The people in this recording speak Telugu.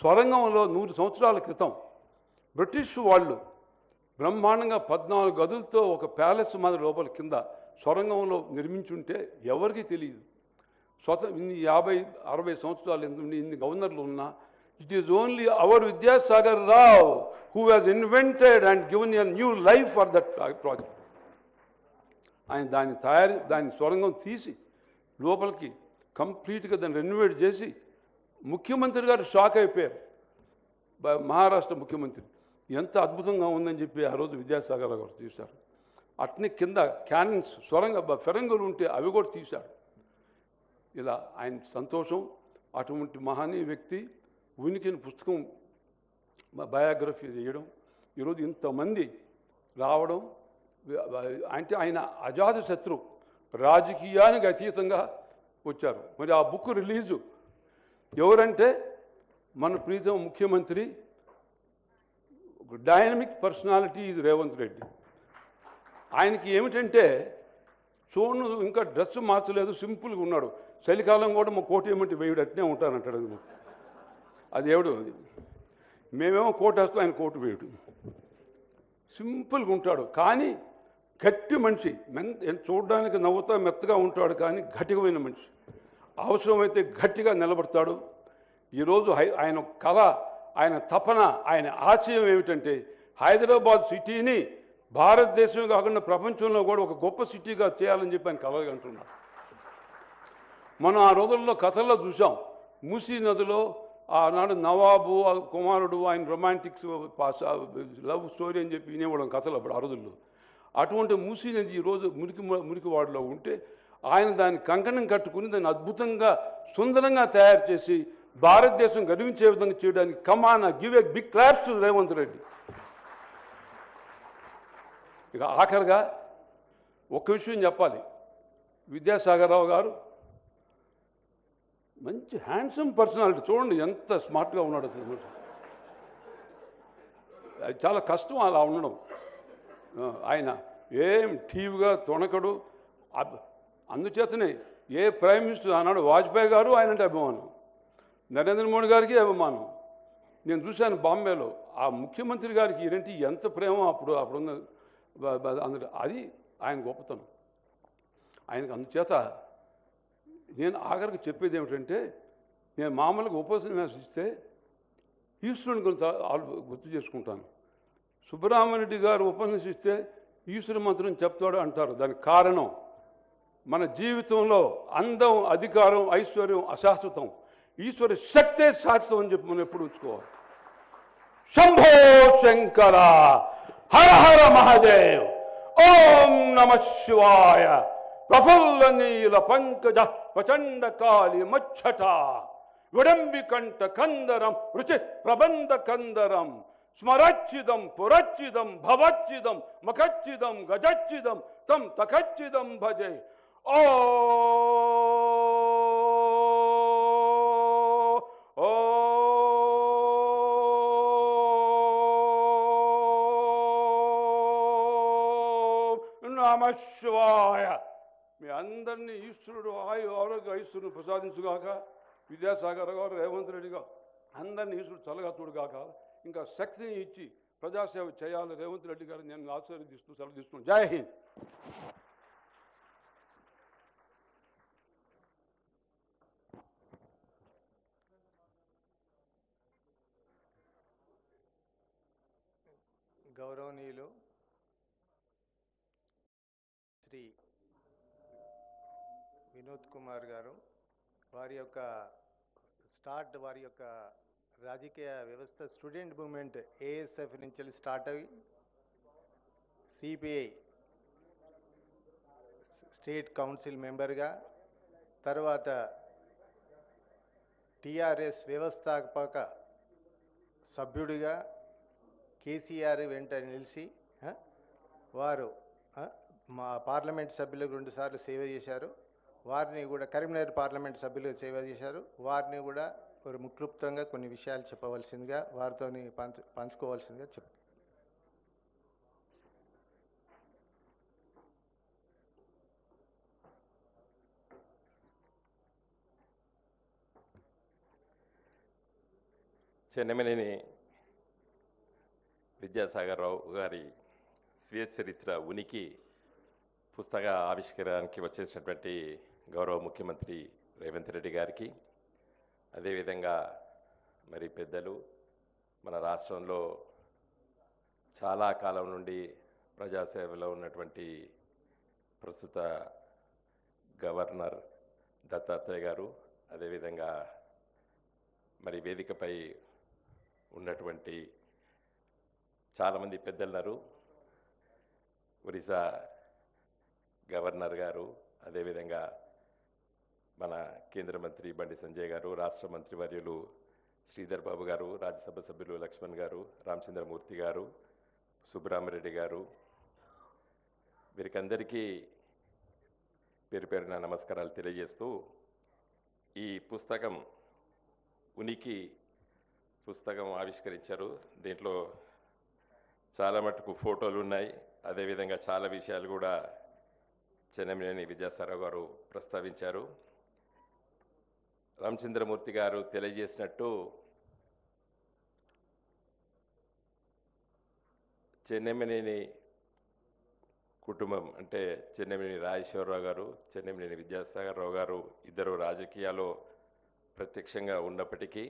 సొరంగంలో 100 సంవత్సరాల క్రితం బ్రిటిష్ వాళ్ళు బ్రహ్మాండంగా 14 గదులతో ఒక ప్యాలెస్ మన లోపల కింద సొరంగంలో నిర్మించుంటే ఎవరికీ తెలియదు. ఇన్ని 50-60 సంవత్సరాలు ఇన్ని గవర్నర్లు ఉన్నా it is only our Vidyasagar Rao who has invented and given a new life for that project. ఆయన దాని సొరంగం తీసి లోపలికి కంప్లీట్గా దాన్ని రెనోవేట్ చేసి ముఖ్యమంత్రి గారు షాక్ అయిపోయారు. మహారాష్ట్ర ముఖ్యమంత్రి ఎంత అద్భుతంగా ఉందని చెప్పి ఆ రోజు విద్యాసాగర్ గారు తీశారు. అట్నే కింద క్యానన్స్ ఫెరంగులు ఉంటే అవి కూడా తీశాడు. ఇలా ఆయన సంతోషం. అటువంటి మహనీయ వ్యక్తి ఉనికిని పుస్తకం బయోగ్రఫీ చేయడం, ఈరోజు ఇంతమంది రావడం అంటే ఆయన అజాత శత్రు, రాజకీయానికి అతీతంగా వచ్చారు. మరి ఆ బుక్ రిలీజు ఎవరంటే మన ప్రీతం ముఖ్యమంత్రి డైనమిక్ పర్సనాలిటీ ఇది రేవంత్ రెడ్డి. ఆయనకి ఏమిటంటే చూడు ఇంకా డ్రెస్ మార్చలేదు, సింపుల్గా ఉన్నాడు. చలికాలం కూడా మా కోట ఏమంటే వేయుడు అట్నే ఉంటానంటాడు. అది ఎవడు మేమేమో కోట వేస్తాం, ఆయన కోటు వేయుడు. సింపుల్గా ఉంటాడు కానీ గట్టి మనిషి. చూడడానికి నవ్వుతా మెత్తగా ఉంటాడు కానీ గట్టిగమైన మనిషి. అవసరమైతే గట్టిగా నిలబడతాడు. ఈరోజు ఆయన కళ, ఆయన తపన, ఆయన ఆశయం ఏమిటంటే హైదరాబాద్ సిటీని భారతదేశం కాకుండా ప్రపంచంలో కూడా ఒక గొప్ప సిటీగా చేయాలని చెప్పి ఆయన కలగా అంటున్నాడు. మనం ఆ రోజుల్లో కథల్లో చూసాం. మూసీ నదిలో ఆనాడు నవాబు కుమారుడు ఆయన రొమాంటిక్స్ లవ్ స్టోరీ అని చెప్పి వినేవాళ్ళం కథలు అప్పుడు ఆ రోజుల్లో. అటువంటి మూసీ నది ఈరోజు మురికివాడలో ఉంటే ఆయన దాన్ని కంకణం కట్టుకుని దాన్ని అద్భుతంగా సుందరంగా తయారు చేసి భారతదేశం గర్వించే విధంగా చేయడానికి come on give a big claps to Revanth Reddy. ఇక ఆఖరిగా ఒక్క విషయం చెప్పాలి. విద్యాసాగర్ రావు గారు మంచి హ్యాండ్సమ్ పర్సనాలిటీ. చూడండి ఎంత స్మార్ట్గా ఉన్నాడు. అది చాలా కష్టం అలా ఉండడం. ఆయన ఏం టీవీగా తొణకడు. అందుచేతనే ఏ ప్రైమ్ మినిస్టర్ ఆనాడు వాజ్పేయి గారు ఆయనంటే అభిమానం, నరేంద్ర మోడీ గారికి అభిమానం. నేను చూశాను బాంబేలో ఆ ముఖ్యమంత్రి గారికి ఏంటి ఎంత ప్రేమ అప్పుడున్న అందరు. అది ఆయన గొప్పతనం. ఆయనకు అందుచేత నేను ఆఖరికి చెప్పేది ఏమిటంటే నేను మామూలుగా ఉపన్యాసిస్తే ఈశ్వరుని గురించి గుర్తు చేసుకుంటాను. సుబ్బరామరెడ్డి గారు ఉపన్యసిస్తే ఈశ్వర మంత్రం చెప్తాడు అంటారు. దానికి కారణం మన జీవితంలో అందం, అధికారం, ఐశ్వర్యం అశాశ్వతం, ఈశ్వర శక్తే శాశ్వతం అని చెప్పి మనం ఎప్పుడు ఉంచుకోవాలి. శంభో శంకర, హర హర మహాదేవ్, ఓం నమ శివాయ. ప్రఫుల్ల నీల పంకజ ప్రచండ కాళి మచ్చట విడంబికంఠ కందరం రుచి ప్రబంధ కందరం స్మరచ్చిదం పురచ్చిదం భవచ్చిదం మఖచ్చిదం గజచ్చిదం తం తఖచ్చిదం భజే. ఓ నమ శివాయ. మీ అందరినీ ఈశ్వరుడు ఆరోగ్య ఐశ్వరుని ప్రసాదించుగాక. విద్యాసాగర్ గారు, రేవంత్ రెడ్డి గారు అందరినీ ఈశ్వరుడు చల్లగా చూడుగాక. ఇంకా శక్తిని ఇచ్చి ప్రజాసేవ చేయాలి రేవంత్ రెడ్డి గారు నేను ఆశీర్వదిస్తూ సెలవు తీసుకున్నాను. జై హింద్. గౌరవనీయులు శ్రీ వినోద్ కుమార్ గారు వారి యొక్క రాజకీయ వ్యవస్థ స్టూడెంట్ మూవ్మెంట్ ఏఎస్ఎఫ్ నుంచి స్టార్ట్ అయ్యి సిపిఐ స్టేట్ కౌన్సిల్ మెంబర్గా, తర్వాత టిఆర్ఎస్ వ్యవస్థాపక సభ్యుడిగా కేసీఆర్ వెంట నిలిచి వారు మా పార్లమెంట్ సభ్యులకు 2 సార్లు సేవ చేశారు. వారిని కూడా కరీంనగర్ పార్లమెంట్ సభ్యులకు సేవ చేశారు. వారిని కూడా ఒక ముక్లుప్తంగా కొన్ని విషయాలు చెప్పవలసిందిగా వారితో పంచుకోవాల్సిందిగా చెప్తాను. చెన్నమనేని విద్యాసాగర్ రావు గారి స్వీయ చరిత్ర ఉనికి పుస్తక ఆవిష్కరణకి వచ్చేసినటువంటి గౌరవ ముఖ్యమంత్రి రేవంత్ రెడ్డి గారికి, అదేవిధంగా మరి పెద్దలు మన రాష్ట్రంలో చాలా కాలం నుండి ప్రజాసేవలో ఉన్నటువంటి ప్రస్తుత గవర్నర్ దత్తాత్రేయ గారు, అదేవిధంగా మరి వేదికపై ఉన్నటువంటి చాలామంది పెద్దలున్నారు. ఒరిస్సా గవర్నర్ గారు, అదేవిధంగా మన కేంద్ర మంత్రి బండి సంజయ్ గారు, రాష్ట్ర మంత్రి వర్యులు శ్రీధర్ బాబు గారు, రాజ్యసభ సభ్యులు లక్ష్మణ్ గారు, రామచంద్రమూర్తి గారు, సుబ్రహ్మరెడ్డి గారు, వీరికందరికీ పేరు పేరున నమస్కారాలు తెలియజేస్తూ, ఈ పుస్తకం ఉనికి పుస్తకం ఆవిష్కరించారు. దీంట్లో చాలా మటుకు ఫోటోలు ఉన్నాయి, అదేవిధంగా చాలా విషయాలు కూడా చెన్నమనేని విద్యాసాగర్ గారు ప్రస్తావించారు. రామచంద్రమూర్తి గారు తెలియజేసినట్టు చెన్నమనేని కుటుంబం అంటే చెన్నమనేని రాజేశ్వరరావు గారు, చెన్నమనేని విద్యాసాగర్ రావు గారు ఇద్దరు రాజకీయాల్లో ప్రత్యక్షంగా ఉన్నప్పటికీ